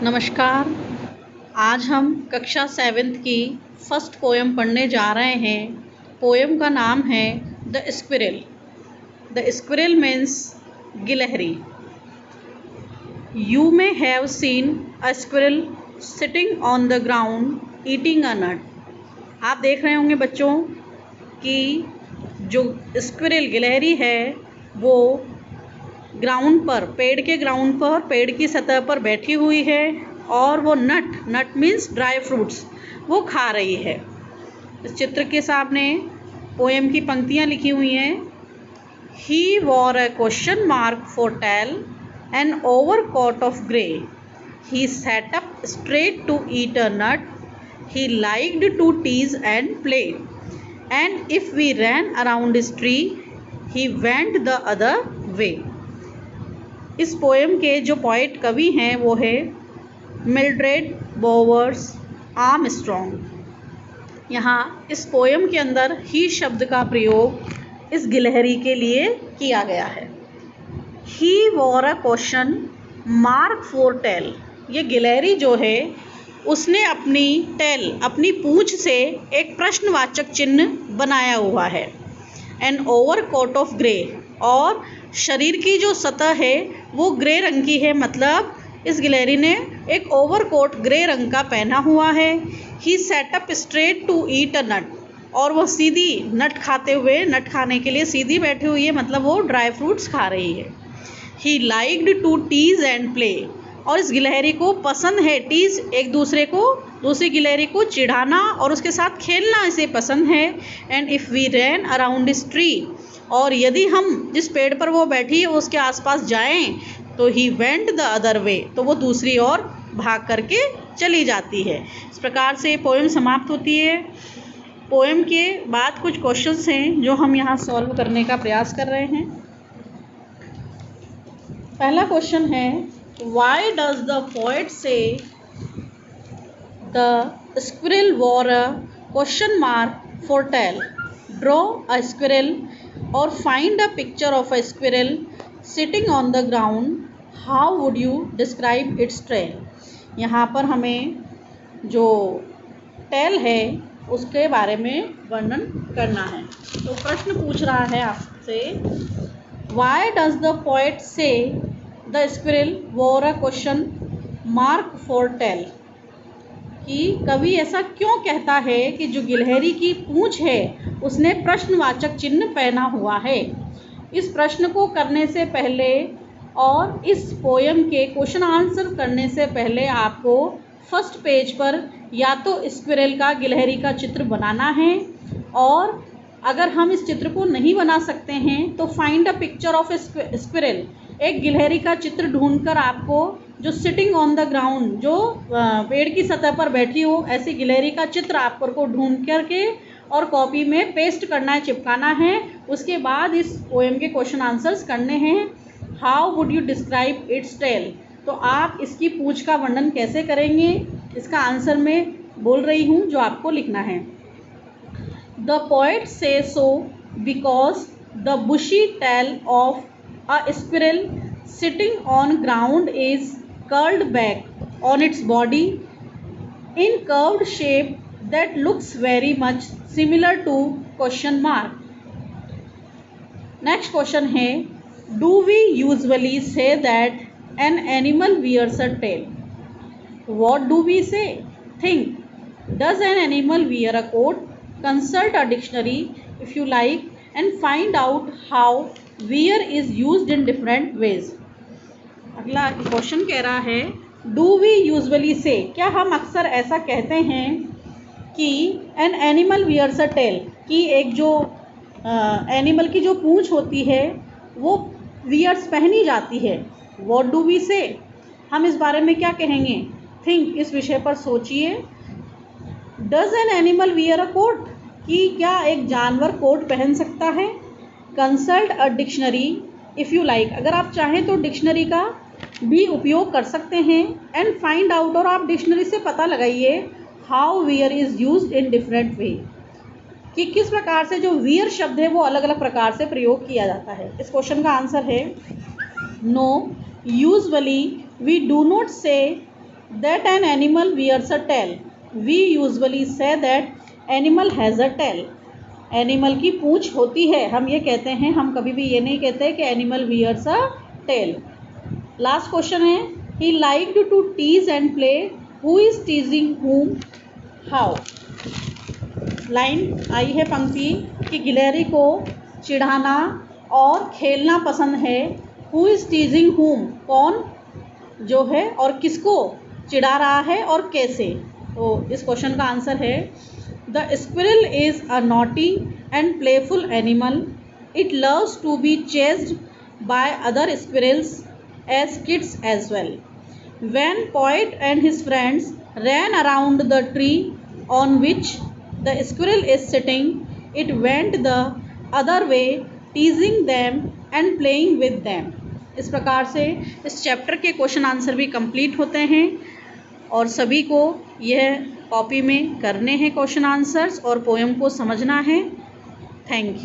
नमस्कार। आज हम कक्षा 7th की फर्स्ट पोएम पढ़ने जा रहे हैं। पोएम का नाम है the squirrel. The squirrel means गिलहरी। You may have seen a squirrel sitting on the ground eating a nut. आप देख रहे होंगे बच्चों कि जो स्क्विरल गिलहरी है वो ग्राउंड पर, पेड़ के ग्राउंड पर, पेड़ की सतह पर बैठी हुई है और वो नट मीन्स ड्राई फ्रूट्स वो खा रही है। इस चित्र के सामने पोएम की पंक्तियाँ लिखी हुई हैं। He wore a question mark for tail an overcoat of grey. He sat up straight to eat a nut. He liked to tease and play and if we ran around his tree he went the other way. इस poem के जो poet कवि हैं वो है Mildred बोवर्स Armstrong. यहाँ इस poem के अंदर ही शब्द का प्रयोग इस गिलहरी के लिए किया गया है। He wore a question mark for tail. ये गिलहरी जो है उसने अपनी पूंछ से एक प्रश्नवाचक चिन्ह बनाया हुआ है। एन ओवरकोट ऑफ ग्रे, और शरीर की जो सतह है वो ग्रे रंग की है, मतलब इस गिलहरी ने एक ओवरकोट ग्रे रंग का पहना हुआ है। He sat up straight to eat a nut, और वो सीधी नट खाने के लिए सीधी बैठी हुई है, मतलब वो ड्राई फ्रूट्स खा रही है। He liked to tease and play, और इस गिलहरी को पसंद है टीज, एक दूसरी गिलहरी को चिढ़ाना और उसके साथ खेलना इसे पसंद है। And if we ran around this tree, और यदि हम जिस पेड़ पर वो बैठी है उसके आसपास जाएं तो ही वेंट द अदर वे, तो वो दूसरी ओर भाग करके चली जाती है। इस प्रकार से पोएम समाप्त होती है। पोएम के बाद कुछ क्वेश्चंस हैं जो हम यहाँ सॉल्व करने का प्रयास कर रहे हैं। पहला क्वेश्चन है, why does the poet say the squirrel wore a question mark for tail. Draw a squirrel or find a picture of a squirrel sitting on the ground. How would you describe its tail? यहाँ पर हमें जो tell है उसके बारे में वर्णन करना है। तो प्रश्न पूछ रहा है आपसे, Why does the poet say the squirrel wore a question mark for tail? कि कवि ऐसा क्यों कहता है कि जो गिलहरी की पूंछ है उसने प्रश्नवाचक चिन्ह पहना हुआ है। इस प्रश्न को करने से पहले और इस पोएम के क्वेश्चन आंसर करने से पहले आपको फर्स्ट पेज पर या तो स्क्विरल का, गिलहरी का चित्र बनाना है, और अगर हम इस चित्र को नहीं बना सकते हैं तो find a picture of A squirrel, एक गिलहरी का चित्र ढूंढकर आपको जो सिटिंग ऑन द ग्राउंड, जो पेड़ की सतह पर बैठी हो, ऐसी गिलहरी का चित्र आपको ढूंढ करके और कॉपी में पेस्ट करना है, चिपकाना है। उसके बाद इस पोएम के क्वेश्चन आंसर्स करने हैं। How would you describe its tail, तो आप इसकी पूंछ का वर्णन कैसे करेंगे, इसका आंसर मैं बोल रही हूँ जो आपको लिखना है। The poet says so because the bushy tail of a squirrel sitting on ground is curled back on its body in curved shape that looks very much similar to question mark. Next question है, do we usually say that an animal wears a tail? What do we say? Think. Does an animal wear a coat? Consult a dictionary if you like and find out how wear is used in different ways. अगला question कह रहा है, do we usually से, क्या हम अक्सर ऐसा कहते हैं कि an animal wears a tail, कि एक जो एनिमल की जो पूंछ होती है वो वियर्स पहनी जाती है। व्हाट डू वी से, हम इस बारे में क्या कहेंगे। थिंक, इस विषय पर सोचिए। Does an animal wear a coat, कि क्या एक जानवर कोट पहन सकता है। Consult a dictionary if you like, अगर आप चाहें तो डिक्शनरी का भी उपयोग कर सकते हैं। एंड फाइंड आउट, और आप डिक्शनरी से पता लगाइए how wear is used in different way, कि किस प्रकार से जो वियर शब्द है वो अलग अलग प्रकार से प्रयोग किया जाता है। इस क्वेश्चन का आंसर है no, usually we do not say that an animal wears a tail. We usually say that animal has a tail. Animal की पूंछ होती है, हम ये कहते हैं, हम कभी भी ये नहीं कहते कि animal wears a tail. Last question है, he liked to tease and play. Who is teasing whom? How. Line आई है पंक्ति कि गिलहरी को चिढ़ाना और खेलना पसंद है. Who is teasing whom? कौन जो है और किसको चिढ़ा रहा है और कैसे. तो इस क्वेश्चन का आंसर है the squirrel is a naughty and playful animal. It loves to be chased by other squirrels as kids as well. When poet and his friends ran around the tree on which the squirrel is sitting, it went the other way, teasing them and playing with them. इस प्रकार से इस chapter के question answer भी complete होते हैं और सभी को यह कॉपी में करने हैं क्वेश्चन आंसर्स और पोएम को समझना है. Thank you.